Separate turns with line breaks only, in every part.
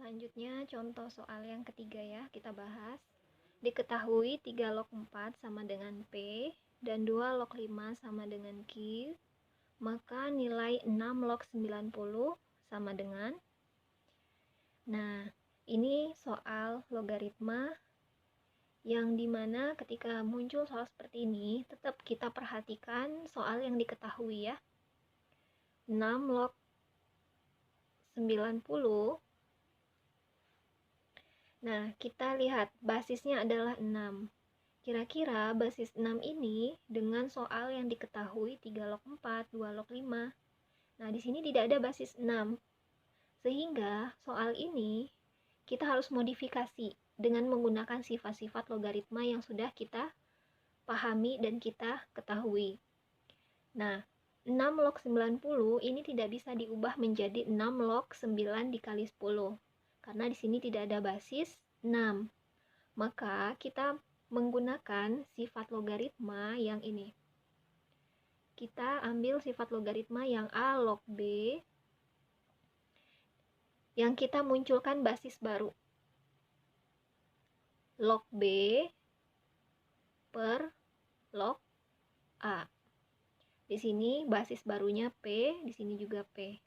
Selanjutnya contoh soal yang ketiga ya, kita bahas. Diketahui 3 log 4 sama dengan P dan 2 log 5 sama dengan Q, maka nilai 6 log 90 sama dengan. Nah, ini soal logaritma yang dimana ketika muncul soal seperti ini, tetap kita perhatikan soal yang diketahui ya. 6 log 90. Nah, kita lihat basisnya adalah 6. Kira-kira basis 6 ini dengan soal yang diketahui 3 log 4, 2 log 5. Nah, di sini tidak ada basis 6. Sehingga soal ini kita harus modifikasi dengan menggunakan sifat-sifat logaritma yang sudah kita pahami dan kita ketahui. Nah, 6 log 90 ini tidak bisa diubah menjadi 6 log 9 dikali 10. Karena di sini tidak ada basis 6. Maka kita menggunakan sifat logaritma yang ini. Kita ambil sifat logaritma yang A log B, yang kita munculkan basis baru. Log B per log A. Di sini basis barunya P, di sini juga P.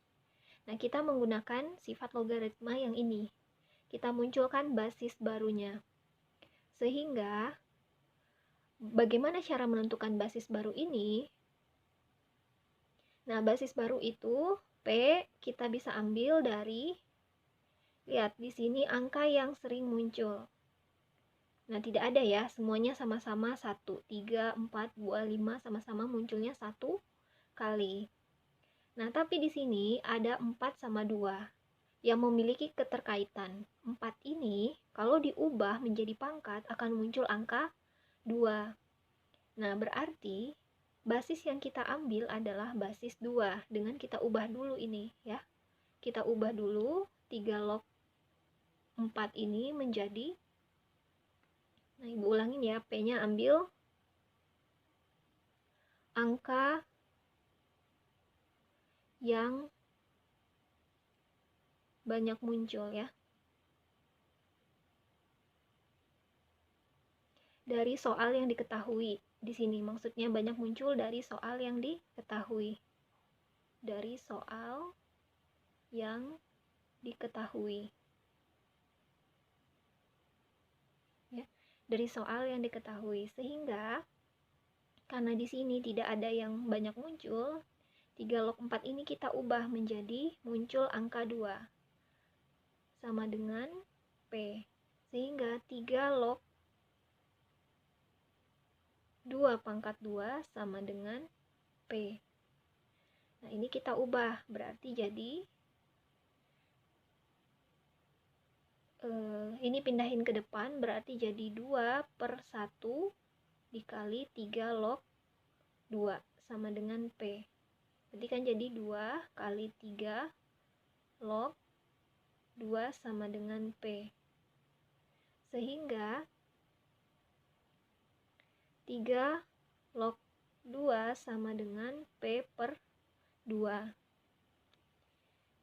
Nah, kita menggunakan sifat logaritma yang ini. Kita munculkan basis barunya. Sehingga, bagaimana cara menentukan basis baru ini? Nah, basis baru itu P kita bisa ambil dari, lihat di sini angka yang sering muncul. Nah, tidak ada ya, semuanya sama-sama 1, 3, 4, 2, 5 sama-sama munculnya 1 kali. Nah, tapi di sini ada 4 sama 2 yang memiliki keterkaitan. 4 ini kalau diubah menjadi pangkat akan muncul angka 2. Nah, berarti basis yang kita ambil adalah basis 2 dengan kita ubah dulu ini ya. Kita ubah dulu 3 log 4 ini menjadi, nah Ibu ulangin ya, P-nya ambil angka yang banyak muncul ya. Dari soal yang diketahui. Di sini maksudnya banyak muncul dari soal yang diketahui. Dari soal yang diketahui. Ya, dari soal yang diketahui. Sehingga karena di sini tidak ada yang banyak muncul, 3 log 4 ini kita ubah menjadi muncul angka 2 sama dengan P. Sehingga 3 log 2 pangkat 2 sama dengan P. Nah, ini kita ubah, berarti jadi ini pindahin ke depan, berarti jadi 2 per 1 dikali 3 log 2 sama dengan P. Berarti kan jadi 2 kali 3 log 2 sama dengan P. Sehingga 3 log 2 sama dengan P per 2.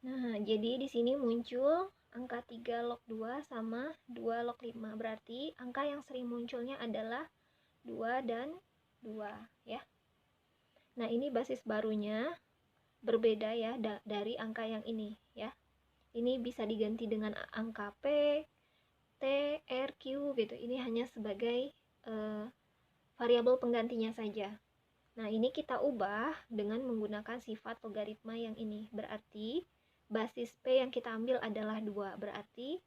Nah, jadi di sini muncul angka 3 log 2 sama 2 log 5. Berarti angka yang sering munculnya adalah 2 dan 2 ya. Nah, ini basis barunya berbeda ya dari angka yang ini ya. Ini bisa diganti dengan angka P, T, R, Q gitu. Ini hanya sebagai variabel penggantinya saja. Nah, ini kita ubah dengan menggunakan sifat logaritma yang ini. Berarti basis P yang kita ambil adalah 2. Berarti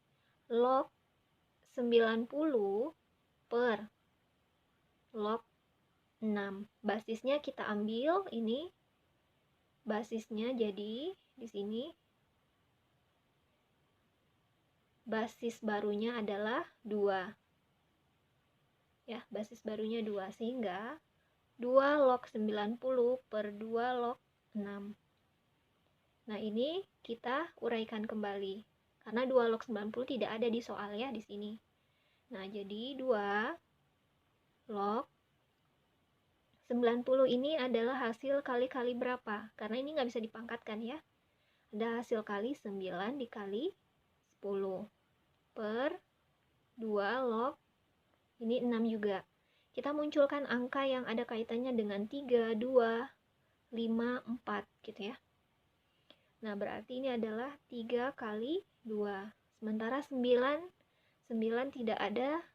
log 90 per log 6. Basisnya kita ambil ini. Basisnya jadi di sini basis barunya adalah 2. Ya, basis barunya 2 sehingga 2 log 90 per 2 log 6. Nah, ini kita uraikan kembali. Karena 2 log 90 tidak ada di soal ya di sini. Nah, jadi 2 log 90 ini adalah hasil kali-kali berapa? Karena ini nggak bisa dipangkatkan ya. Ada hasil kali 9 dikali 10 per 2 log, ini 6 juga. Kita munculkan angka yang ada kaitannya dengan 3, 2, 5, 4 gitu ya. Nah, berarti ini adalah 3 kali 2. Sementara 9 tidak ada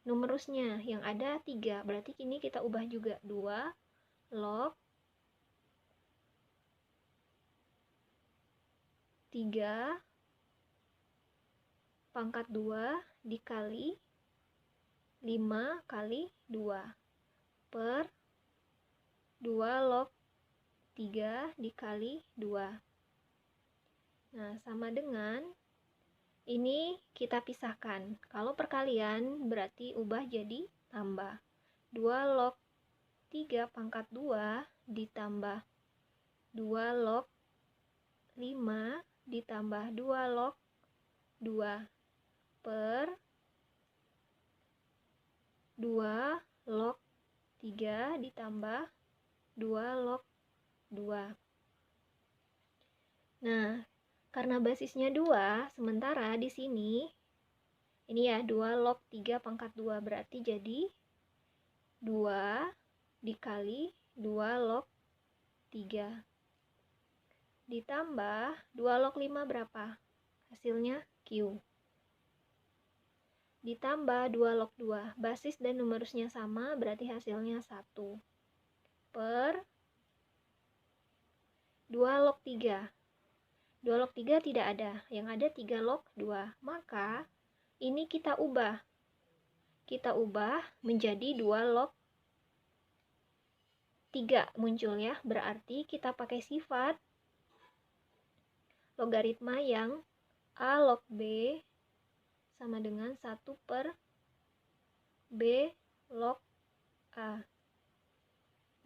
numerusnya, yang ada 3. Berarti ini kita ubah juga 2 log 3 pangkat 2 dikali 5 kali 2 per 2 log 3 dikali 2. Nah, sama dengan ini kita pisahkan. Kalau perkalian berarti ubah jadi tambah. 2 log 3 pangkat 2 ditambah 2 log 5 ditambah 2 log 2 per 2 log 3 ditambah 2 log 2. Nah, karena basisnya 2, sementara di sini ini ya 2 log 3 pangkat 2 berarti jadi 2 dikali 2 log 3 ditambah 2 log 5 berapa? Hasilnya Q. Ditambah 2 log 2. Basis dan numerusnya sama berarti hasilnya 1 per 2 log 3. 2 log 3 tidak ada, yang ada 3 log 2. Maka ini kita ubah. Kita ubah menjadi 2 log 3 muncul ya. Berarti kita pakai sifat logaritma yang A log B sama dengan 1 per B log A.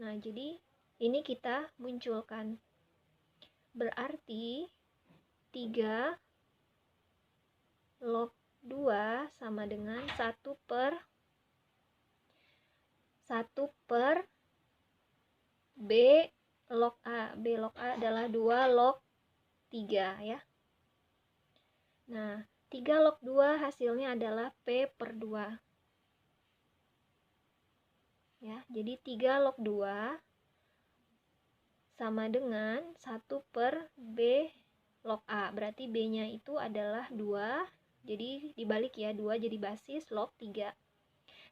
Nah, jadi ini kita munculkan. Berarti 3 log 2 sama dengan 1 per B log A. B log A adalah 2 log 3 ya. Nah, 3 log 2 hasilnya adalah P per 2. Ya, jadi 3 log 2 sama dengan 1 per B log A. Berarti B-nya itu adalah 2. Jadi dibalik ya, 2 jadi basis log 3.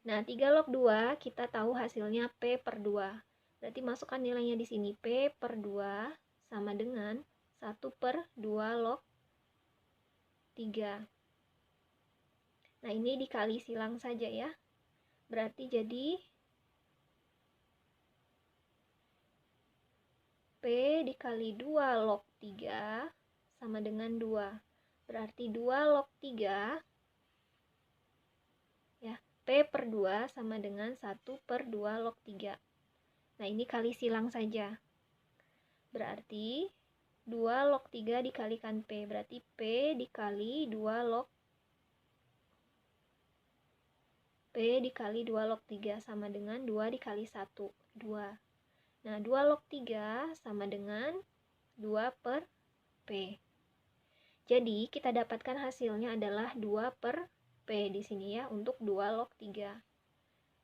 Nah, 3 log 2 kita tahu hasilnya P per 2. Berarti masukkan nilainya di sini. P per 2 sama dengan 1 per 2 log 3. Nah, ini dikali silang saja ya. Berarti jadi P dikali 2 log 3 sama dengan 2. Berarti 2 log 3 ya, P per 2 sama dengan 1 per 2 log 3. Nah, ini kali silang saja. Berarti 2 log 3 dikalikan P. Berarti P dikali 2 log 3 sama dengan 2 dikali 1, 2. Nah, 2 log 3 sama dengan 2 per P. Jadi, kita dapatkan hasilnya adalah 2 per P di sini ya, untuk 2 log 3.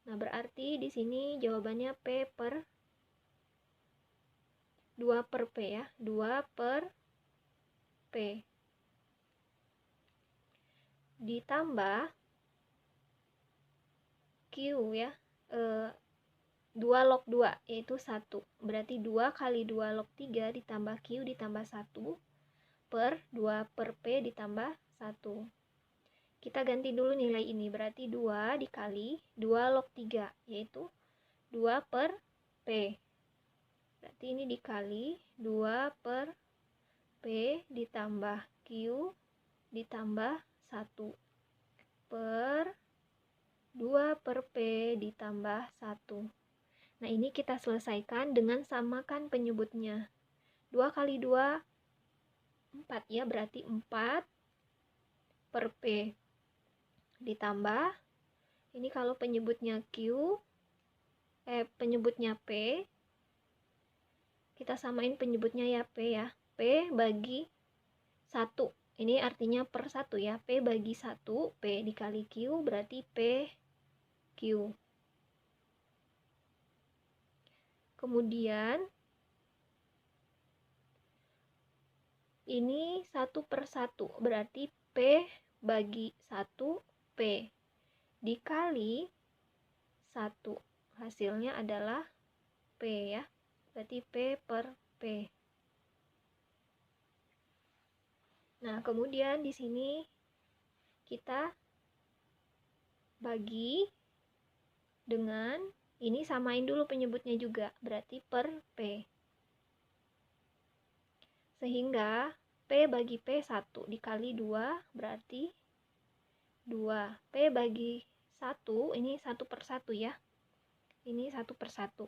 Nah, berarti di sini jawabannya P per 2 per P ya, 2 per P. Ditambah Q ya, 2 log 2 yaitu 1. Berarti 2 kali 2 log 3 ditambah Q ditambah 1 per 2 per P ditambah 1. Kita ganti dulu nilai ini, berarti 2 dikali 2 log 3 yaitu 2 per P. Berarti ini dikali 2 per P ditambah Q ditambah 1 per 2 per P ditambah 1. Nah, ini kita selesaikan dengan samakan penyebutnya. 2 kali 2, 4 ya, berarti 4 per P. Ditambah, ini kalau penyebutnya penyebutnya P, kita samain penyebutnya ya P ya. P bagi 1. Ini artinya per 1 ya. P bagi 1, P dikali Q berarti P Q. Kemudian ini 1 per 1 berarti P bagi 1 P dikali 1. Hasilnya adalah P ya. Berarti P per P. Nah, kemudian di sini kita bagi dengan ini, samain dulu penyebutnya juga, berarti per P. Sehingga P bagi P 1 dikali 2 berarti 2. P bagi 1, ini 1 per 1 ya. Ini 1 per 1.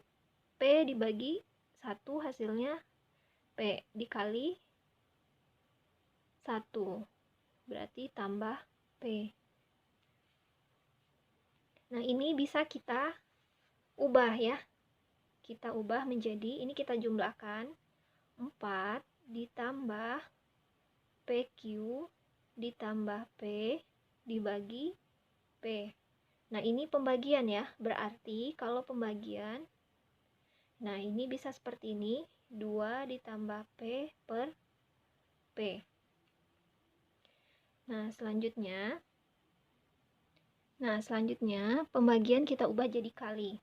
P dibagi 1 hasilnya P dikali 1. Berarti tambah P. Nah, ini bisa kita ubah ya. Kita ubah menjadi, ini kita jumlahkan, 4 ditambah PQ ditambah P dibagi P. Nah, ini pembagian ya. Berarti kalau pembagian, nah ini bisa seperti ini, 2 ditambah P per P. Nah, selanjutnya pembagian kita ubah jadi kali.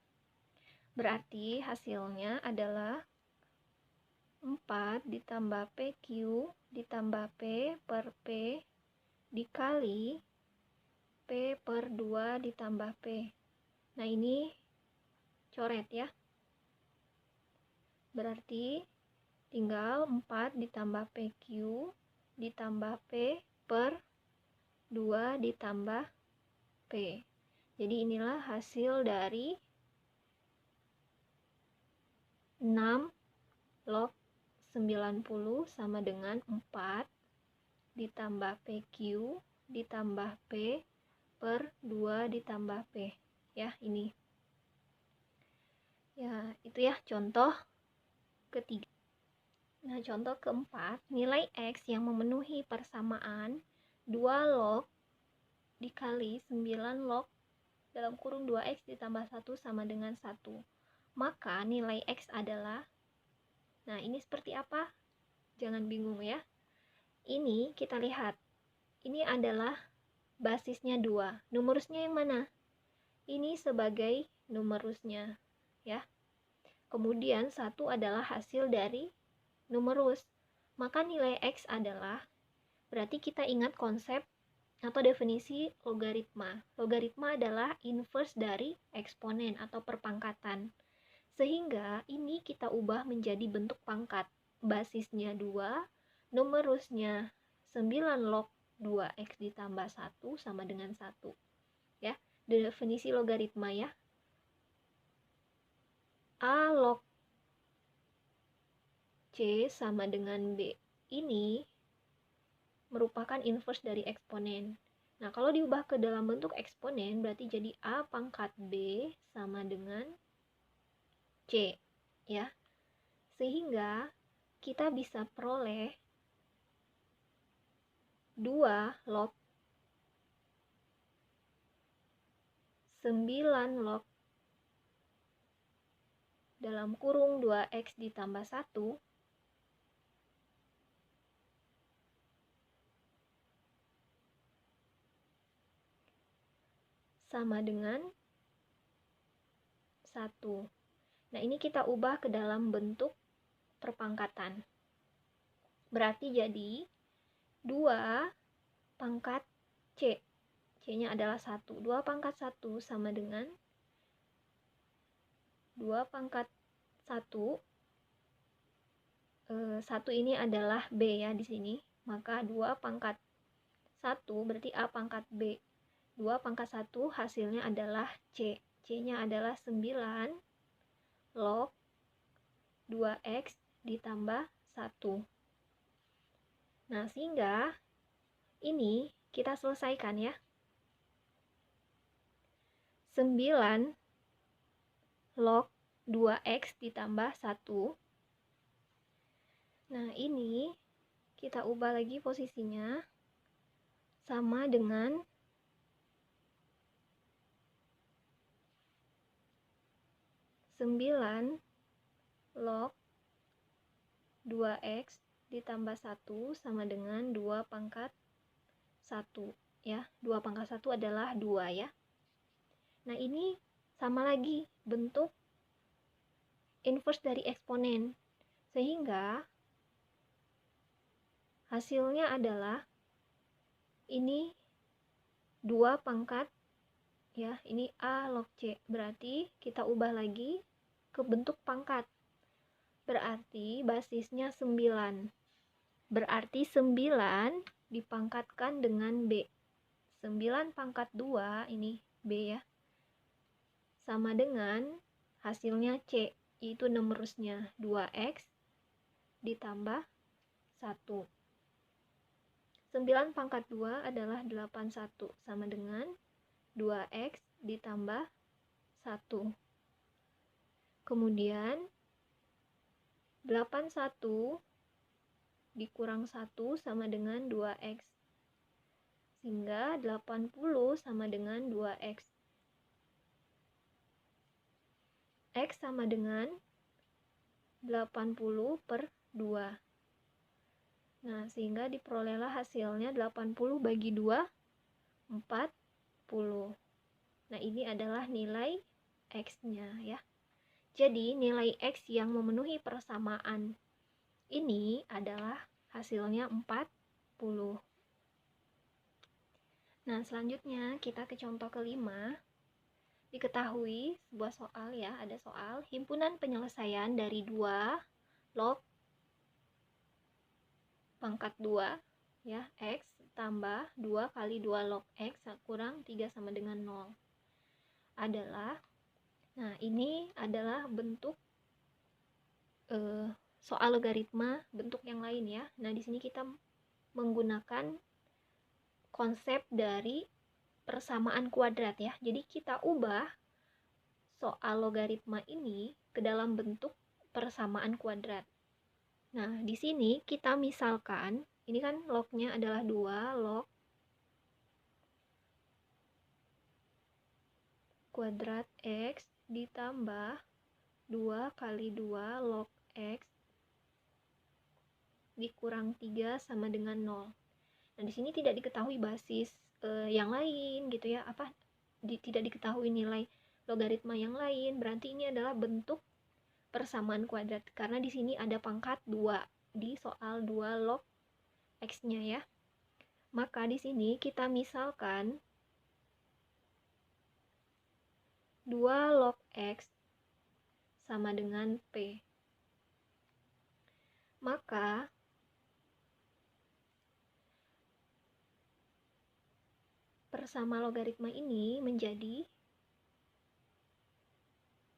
Berarti hasilnya adalah 4 ditambah PQ ditambah P per P dikali P per 2 ditambah P. Nah, ini coret ya. Berarti tinggal 4 ditambah PQ ditambah P per 2 ditambah P. Jadi inilah hasil dari 6 log 90 sama dengan 4 ditambah PQ ditambah P per 2 ditambah P. Ya, ini. Ya, itu ya contoh ketiga. Nah, contoh keempat, nilai X yang memenuhi persamaan 2 log dikali 9 log dalam kurung 2X ditambah 1 sama dengan 1. Maka nilai X adalah, nah ini seperti apa? Jangan bingung ya. Ini kita lihat, ini adalah basisnya 2. Numerusnya yang mana? Ini sebagai numerusnya ya. Kemudian 1 adalah hasil dari numerus. Maka nilai X adalah, berarti kita ingat konsep atau definisi logaritma. Logaritma adalah inverse dari eksponen atau perpangkatan. Sehingga ini kita ubah menjadi bentuk pangkat. Basisnya 2, numerusnya 9 log 2X ditambah 1 sama dengan 1. Ya, definisi logaritma ya. A log C sama dengan B ini merupakan inverse dari eksponen. Nah, kalau diubah ke dalam bentuk eksponen, berarti jadi A pangkat B sama dengan C, ya. Sehingga kita bisa peroleh 2 log 9 log dalam kurung 2X ditambah 1 sama dengan 1. Nah, ini kita ubah ke dalam bentuk perpangkatan. Berarti jadi 2 pangkat C. C-nya adalah 1. 2 pangkat 1 sama dengan 2 pangkat 1. 1 ini adalah B ya di sini. Maka 2 pangkat 1 berarti A pangkat B. 2 pangkat 1 hasilnya adalah C. C-nya adalah 9 log 2X ditambah 1. Nah, sehingga ini kita selesaikan ya. 9 log 2X ditambah 1. Nah, ini kita ubah lagi posisinya. sama dengan 9 log 2x ditambah 1 sama dengan 2 pangkat 1 ya. 2 pangkat 1 adalah 2 ya. Nah, ini sama lagi bentuk inverse dari eksponen. Sehingga hasilnya adalah ini 2 pangkat ya, ini A log C. Berarti kita ubah lagi ke bentuk pangkat. Berarti basisnya 9. Berarti 9 dipangkatkan dengan B. 9 pangkat 2 ini B ya. Sama dengan hasilnya C, yaitu numerusnya 2x ditambah 1. 9 pangkat 2 adalah 81 sama dengan 2x ditambah 1. Kemudian 81 dikurang 1 sama dengan 2x. Sehingga 80 sama dengan 2x. X sama dengan 80 per 2. Nah, sehingga diperolehlah hasilnya 80 bagi 2, 40. Nah, ini adalah nilai X-nya ya. Jadi, nilai X yang memenuhi persamaan ini adalah hasilnya 40. Nah, selanjutnya kita ke contoh kelima. Diketahui sebuah soal ya, ada soal himpunan penyelesaian dari 2 log pangkat 2 ya, X tambah 2 kali 2 log X kurang 3 sama dengan 0 adalah, nah ini adalah bentuk soal logaritma bentuk yang lain ya. Nah, di sini kita menggunakan konsep dari persamaan kuadrat ya. Jadi kita ubah soal logaritma ini ke dalam bentuk persamaan kuadrat. Nah, di sini kita misalkan, ini kan lognya adalah 2 log kuadrat X ditambah 2 kali 2 log X dikurang 3 sama dengan 0. Nah, di sini tidak diketahui basis yang lain gitu ya, tidak diketahui nilai logaritma yang lain. Berarti ini adalah bentuk persamaan kuadrat karena di sini ada pangkat 2 di soal 2 log X-nya ya. Maka di sini kita misalkan 2 log X sama dengan P. Maka persama logaritma ini menjadi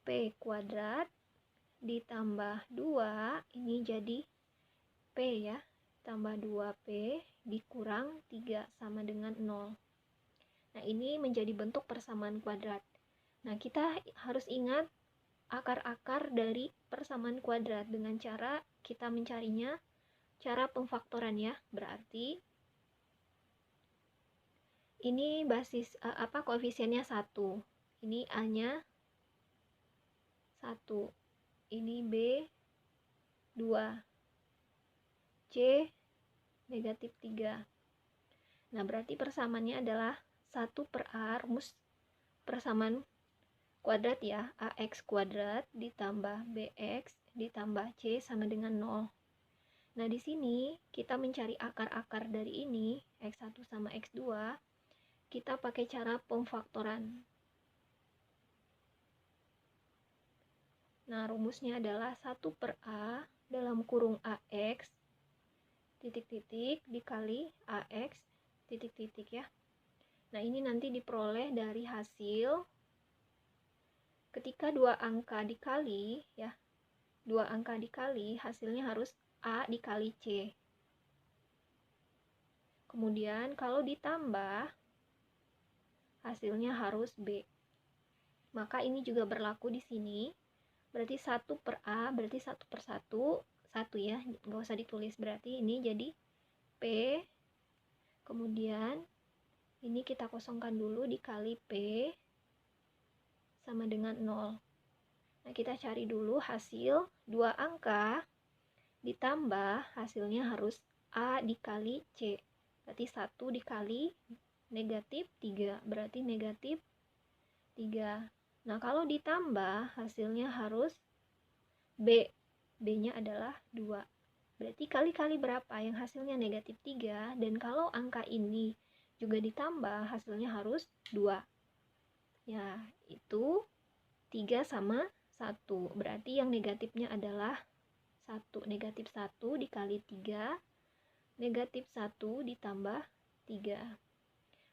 P kuadrat ditambah 2, ini jadi P ya, tambah 2P dikurang 3 sama dengan 0. Nah, ini menjadi bentuk persamaan kuadrat. Nah, kita harus ingat akar-akar dari persamaan kuadrat dengan cara kita mencarinya cara pemfaktoran ya. Berarti ini basis koefisiennya 1. Ini A-nya 1. Ini B 2. C negatif 3. Nah, berarti persamaannya adalah 1 per A, rumus persamaan kuadrat ya, AX kuadrat ditambah BX ditambah C sama dengan 0. Nah, di sini kita mencari akar-akar dari ini, X1 sama X2, kita pakai cara pemfaktoran. Nah, rumusnya adalah 1 per A dalam kurung AX titik-titik dikali AX titik-titik ya. Nah, ini nanti diperoleh dari hasil ketika 2 angka dikali ya. 2 angka dikali hasilnya harus A dikali C. Kemudian kalau ditambah hasilnya harus B. Maka ini juga berlaku di sini. Berarti 1 per A, berarti 1 per 1, 1 ya, nggak usah ditulis. Berarti ini jadi P, kemudian Ini kita kosongkan dulu, dikali P sama dengan 0. Nah, kita cari dulu hasil 2 angka ditambah hasilnya harus A dikali C. Berarti 1 dikali negatif 3, berarti negatif 3. Nah, kalau ditambah hasilnya harus B. B-nya adalah 2. Berarti kali-kali berapa yang hasilnya negatif 3, dan kalau angka ini juga ditambah hasilnya harus 2. Ya, itu 3 sama 1. Berarti yang negatifnya adalah 1. Negatif 1 dikali 3, negatif 1 ditambah 3.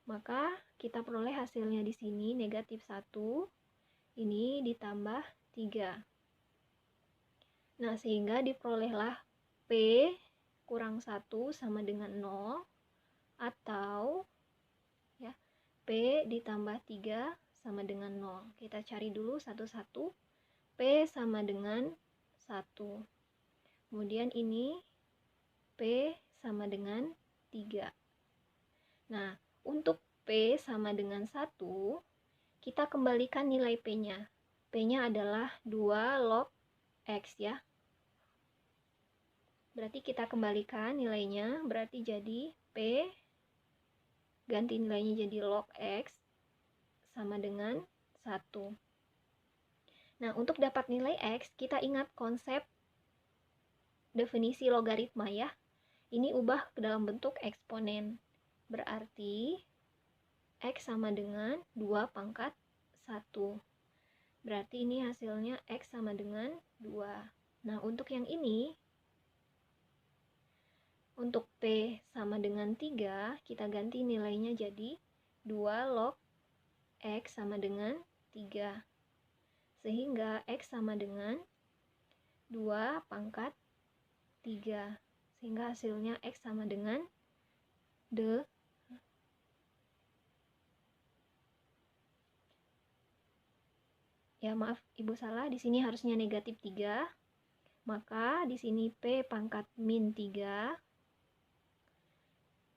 Maka kita peroleh hasilnya di sini negatif 1, ini ditambah 3. Nah, sehingga diperolehlah P kurang 1 sama dengan 0, atau ya, P ditambah 3 sama dengan 0. Kita cari dulu satu-satu. P sama dengan 1. Kemudian ini P sama dengan 3. Nah, untuk P sama dengan 1, kita kembalikan nilai P-nya. P-nya adalah 2 log X ya. Berarti kita kembalikan nilainya, berarti jadi P, ganti nilainya jadi log X, sama dengan 1. Nah, untuk dapat nilai X, kita ingat konsep definisi logaritma ya. Ini ubah ke dalam bentuk eksponen. Berarti X sama dengan 2 pangkat 1. Berarti ini hasilnya X sama dengan 2. Nah, untuk yang ini, untuk P sama dengan 3, kita ganti nilainya jadi 2 log X sama dengan 3. Sehingga X sama dengan 2 pangkat 3. Sehingga hasilnya X sama dengan ya maaf, Ibu salah, di sini harusnya negatif 3. Maka di sini P pangkat min 3.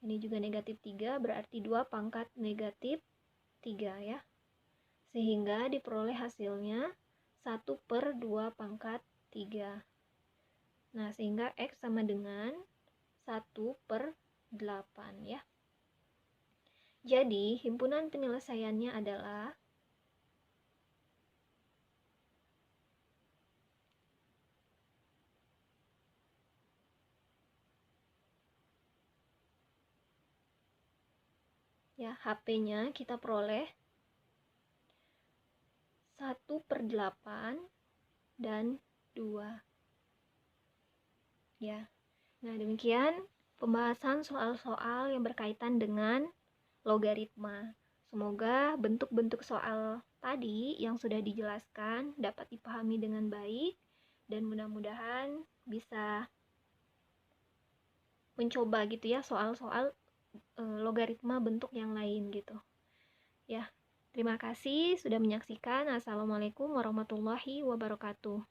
Ini juga negatif 3, berarti 2 pangkat negatif 3 ya. Sehingga diperoleh hasilnya 1/2 pangkat 3. Nah, sehingga X sama dengan 1/8 ya. Jadi, himpunan penyelesaiannya adalah ya, HP-nya kita peroleh 1/8 dan 2. Ya. Nah, demikian pembahasan soal-soal yang berkaitan dengan logaritma. Semoga bentuk-bentuk soal tadi yang sudah dijelaskan dapat dipahami dengan baik, dan mudah-mudahan bisa mencoba gitu ya soal-soal logaritma bentuk yang lain gitu. Ya, terima kasih sudah menyaksikan. Assalamualaikum warahmatullahi wabarakatuh.